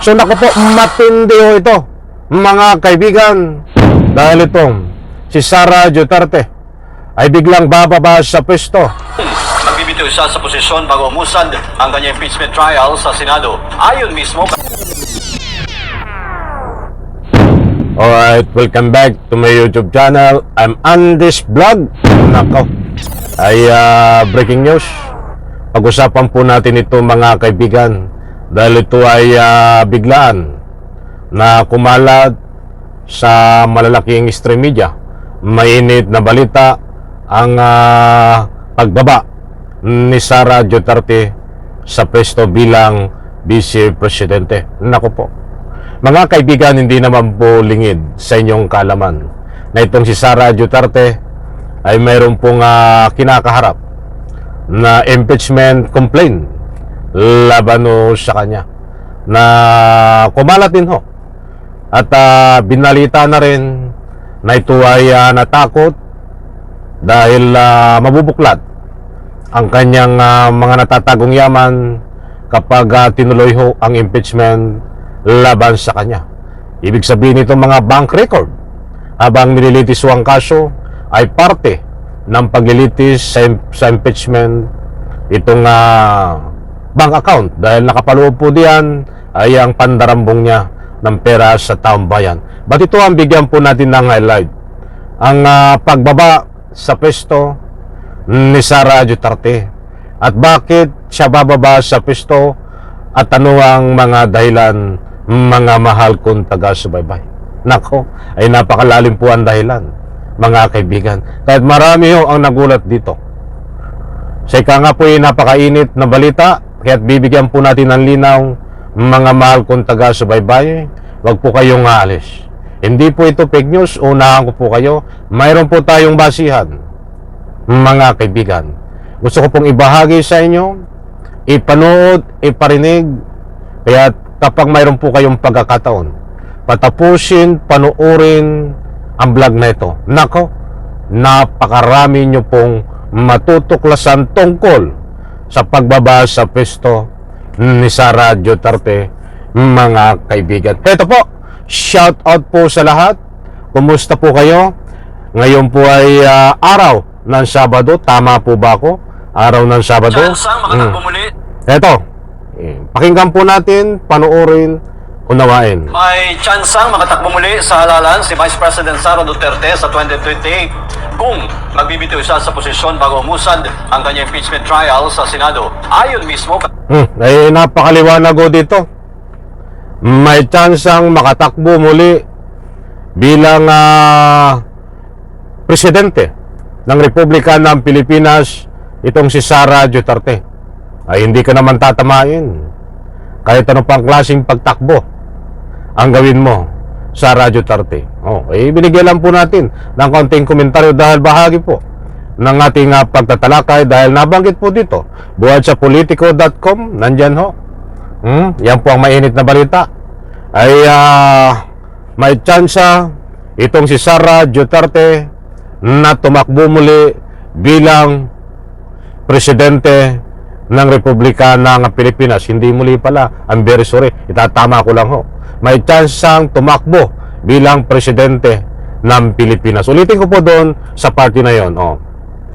So naku po, matindi ho ito, mga kaibigan, dahil itong si Sara Duterte ay biglang bababa sa pwesto. Nagbibitiw siya sa posisyon bago umusad ang kanyang impeachment trial sa Senado. Ayon mismo. Alright, welcome back to my YouTube channel. I'm Andy's Vlog. Nako, ay breaking news. Pag-usapan po natin ito mga kaibigan, dahil ito ay biglaan na kumalat sa malalaking extreme media. Mainit na balita ang pagbaba ni Sara Duterte sa pwesto bilang Vice Presidente. Nako po, mga kaibigan, hindi naman po lingid sa inyong kaalaman na itong si Sara Duterte ay mayroon pong kinakaharap na impeachment complaint laban sa kanya na kumalat din ho. At binalita na rin na ito ay natakot dahil mabubuklat ang kanyang mga natatagong yaman kapag tinuloy ho ang impeachment laban sa kanya. Ibig sabihin itong mga bank record habang nililitis ho ang kaso ay parte ng paglilitis sa impeachment itong bank account, dahil nakapaloob po diyan ay ang pandarambong niya ng pera sa taong bayan. But ito ang bigyan po natin ng highlight, ang pagbaba sa pwesto ni Sara Duterte. At bakit siya bababa sa pwesto at ano ang mga dahilan, mga mahal kong taga-subaybay. Nako, ay napakalalim po ang dahilan, mga kaibigan. Kahit marami ho ang nagulat dito. Sa ika nga po ay napakainit na balita, kaya't bibigyan po natin ng linaw, mga mahal kong taga-subaybay. Huwag po kayong aalis. Hindi po ito fake news, unahan ko po kayo. Mayroon po tayong basihan, mga kaibigan. Gusto ko pong ibahagi sa inyo, ipanood, iparinig. Kaya kapag mayroon po kayong pagkakataon, patapusin, panuorin ang vlog na ito. Nako, napakarami nyo pong matutuklasan tungkol sa pagbaba sa pwesto ni Sara Duterte, mga kaibigan. Ito po, shout out po sa lahat. Kumusta po kayo? Ngayon po ay araw ng Sabado. Tama po ba ako? Araw ng Sabado. Ito, pakinggan po natin, panuorin, unawain. May tsansang makatakbo muli sa halalan si Vice President Sara Duterte sa 2028 kung magbibitiw siya sa posisyon bago umusad ang kanyang impeachment trial sa Senado. Ayon mismo. Ay napakaliwanag ho dito. May tsansang makatakbo muli bilang presidente ng Republika ng Pilipinas itong si Sara Duterte. Ay hindi ka naman tatamain kahit ano pang klaseng pagtakbo ang gawin mo, Sara Duterte. Binigyan lang po natin ng konting komentaryo dahil bahagi po ng ating pagtatalakay, dahil nabanggit po dito, buhat sa politico.com, nandyan ho. Yan po ang mainit na balita. Ay may tsansa itong si Sara Duterte na tumakbo muli bilang presidente ng Republika ng Pilipinas. Hindi muli pala, I'm very sorry, itatama ko lang ho. May tsansang tumakbo bilang presidente ng Pilipinas. Ulitin ko po doon sa party na yon.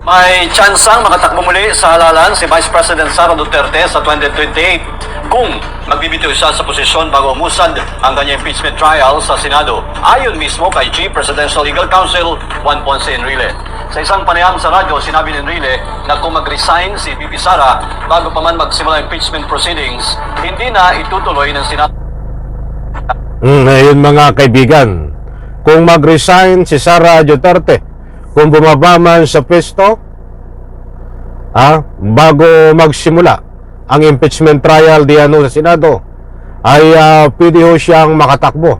May tsansang makatakbo muli sa halalan si Vice President Sara Duterte sa 2028 kung magbibitiw siya sa posisyon bago umusad ang kanyang impeachment trial sa Senado. Ayon mismo kay Chief Presidential Legal Counsel Juan Ponce Enrile. Sa isang panayam sa radyo, sinabi ni Enrile na kung mag-resign si VP Sara bago pa man magsimula impeachment proceedings, hindi na itutuloy ng Senado. Ngayon mga kaibigan, kung mag-resign si Sara Duterte, kung bumaba man sa pwesto, bago magsimula ang impeachment trial diyan sa Senado, ay pwede ho siyang makatakbo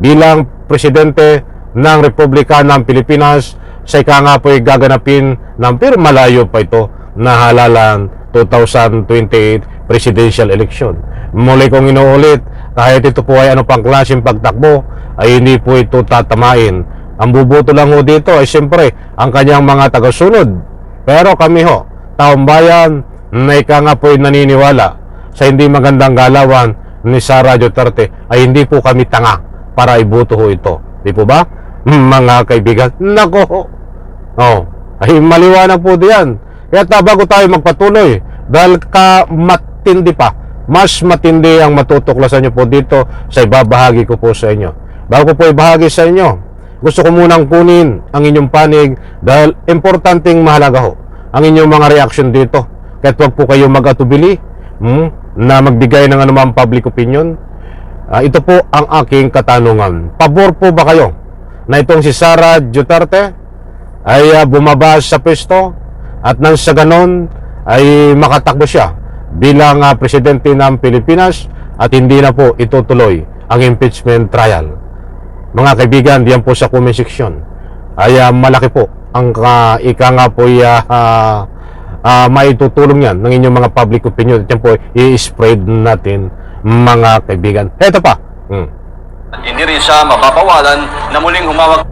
bilang presidente ng Republika ng Pilipinas sa ika nga po ay gaganapin ng pero malayo pa ito na halalan 2028 presidential election. Muli kong inuulit, kahit ito po ay ano pang klaseng pagtakbo, ay hindi po ito tatamain. Ang buboto lang ho dito ay siyempre ang kanyang mga tagasunod. Pero kami ho, taong bayan, na ika nga po ay naniniwala sa hindi magandang galawan, ni Sara Duterte ay hindi po kami tanga para iboto ho ito. Di po ba? Mga kaibigan, nako, ay maliwanag po diyan. Kaya bago tayo magpatuloy, dahil matindi pa, mas matindi ang matutuklasan nyo po dito sa ibabahagi ko po sa inyo. Bago ko po ibahagi sa inyo, gusto ko munang kunin ang inyong panig dahil importanteng mahalaga ho ang inyong mga reaction dito. Kahit wag po kayo mag-atubili na magbigay ng anumang public opinion. Ito po ang aking katanungan. Pabor po ba kayo na itong si Sara Duterte ay bumaba sa pwesto at nang sa ganon ay makatakbo siya bilang presidente ng Pilipinas at hindi na po itutuloy ang impeachment trial? Mga kaibigan, diyan po sa comment section ay malaki po ang ika nga po maitutulong yan ng inyong mga public opinion at yan po i-spread natin, mga kaibigan. Eto pa. Hindi rin siya mapapawalan na muling humawak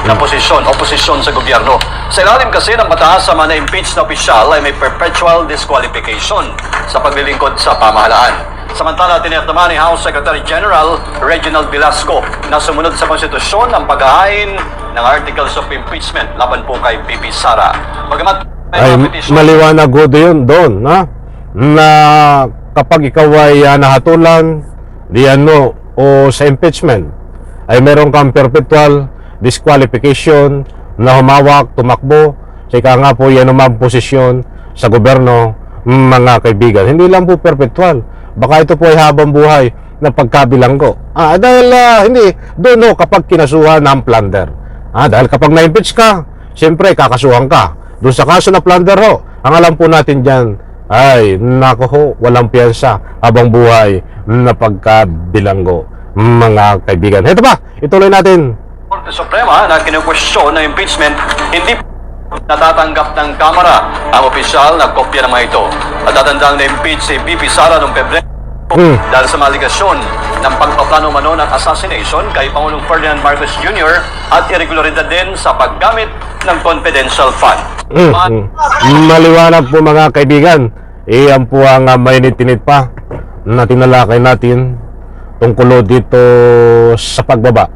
na oposisyon sa gobyerno. Sa ilalim kasi ng mataas sa mga na-impeach na opisyal ay may perpetual disqualification sa paglilingkod sa pamahalaan. Samantala, tiniyak naman ni House Secretary General Reginald Velasco na sumunod sa konstitusyon ang paghahain ng Articles of Impeachment laban po kay BP Sara. Bagamat ay maliwanag ko doon, na kapag ikaw ay nahatulan o sa impeachment ay meron kang perpetual disqualification na humawak, tumakbo sa nga po yan umang posisyon sa gobyerno, mga kaibigan. Hindi lang po perpetual, baka ito po ay habang buhay na pagkabilanggo. Dahil hindi doon kapag kinasuhan ng plunder. Dahil kapag na-impeach ka, siyempre kakasuhan ka doon sa kaso na plunder ho. Ang alam po natin dyan ay nako ho, walang piyansa habang buhay na pagkabilanggo, mga kaibigan. Ito pa, ituloy natin. Korte Suprema na kinukwestiyon ng impeachment, hindi natatanggap ng Kamara ang opisyal na kopya ng mga ito. At tatandang na-impeach si BP Sara noong Pebrero dahil sa maligasyon ng pagpaplano mano ng assassination kay Pangulong Ferdinand Marcos Jr. at irregularidad din sa paggamit ng confidential fund. Maliwanag po, mga kaibigan. Iyan po ang mainit-init pa na tinalakay natin tungkol dito sa pagbaba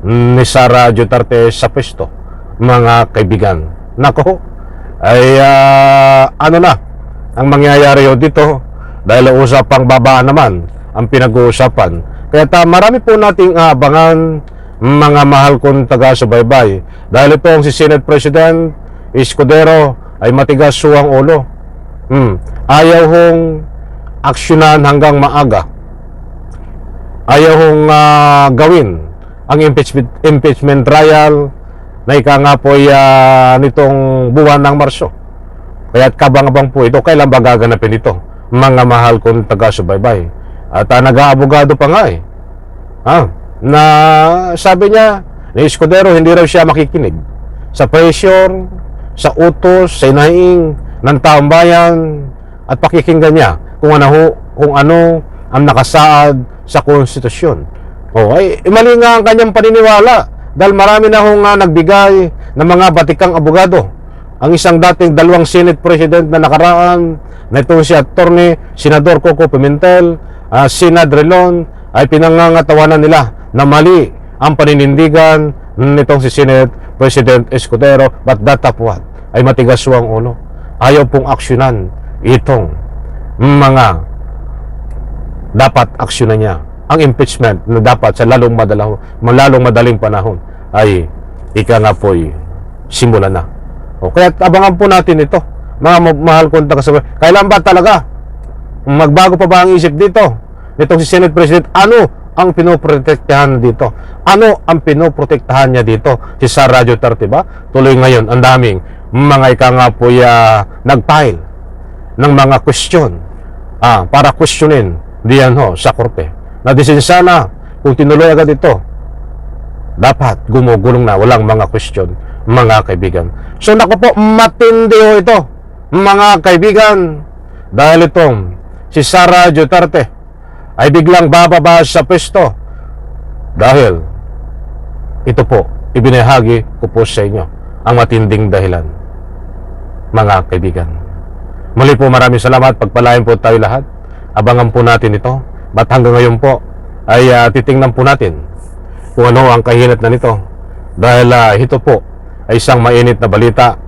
ni Sara Duterte sa pwesto, mga kaibigan. Nako, ay ano na ang mangyayari dito dahil usapang baba naman ang pinag-uusapan. Kaya marami po nating abangan, mga mahal kong taga-subaybay, dahil ito ang si Senate President Escudero ay matigas suwang ulo. Ayaw hong aksyonan hanggang maaga. Ayaw hong gawin ang impeachment trial na ika nga po nitong buwan ng Marso. Kaya't kabang-abang po ito. Kailan ba gaganapin ito, mga mahal kong taga-subaybay? At nag-aabogado pa nga na sabi niya ni Escudero hindi raw siya makikinig sa pressure, sa utos, sa inaing ng taong bayan at pakikinggan niya kung ano ang nakasaad sa konstitusyon. Ay mali nga ang kanyang paniniwala dahil marami na nagbigay ng mga batikang abogado. Ang isang dating 2 Senate President na nakaraan na itong si Attorney Senador Coco Pimentel, Senad Relon, ay pinangangatawanan nila na mali ang paninindigan nitong si Senate President Escudero. But that of what? Ay matigas suwang ulo. Ayaw pong aksyonan itong mga dapat aksyonan niya. Ang impeachment na dapat sa lalong madaling panahon ay ika nga po'y simulan na. Kaya abangan po natin ito, mga mahal kong taga-subaybay. Kailan ba talaga magbago pa ba ang isip dito nitong si Senate President? Ano ang pinoprotektahan dito? Ano ang pinoprotektahan niya dito? Si Sara Duterte ba? Tuloy ngayon, ang daming mga ika nga po'y nag-file ng mga question para questionin diyan sa korte. Nadisin sana kung tinuloy agad ito, dapat gumugulong na, walang mga question, mga kaibigan. So naku po, matindi ito, mga kaibigan, dahil itong si Sara Duterte ay biglang bababa sa pwesto dahil ito po, ibinahagi ko po sa inyo ang matinding dahilan, mga kaibigan. Muli po, maraming salamat, pagpalain po tayo lahat. Abangan po natin ito Ba't hanggang ngayon po ay titingnan po natin kung ano ang kahinat na nito. Dahil ito po ay isang mainit na balita,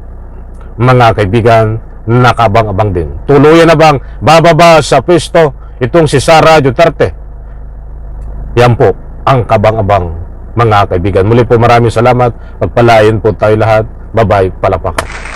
mga kaibigan, nakabang-abang din. Tuluyan na bang bababa sa pwesto itong si Sara Duterte? Yan po ang kabang-abang, mga kaibigan. Muli po maraming salamat. Pagpalain po tayo lahat. Bye-bye, palapakan.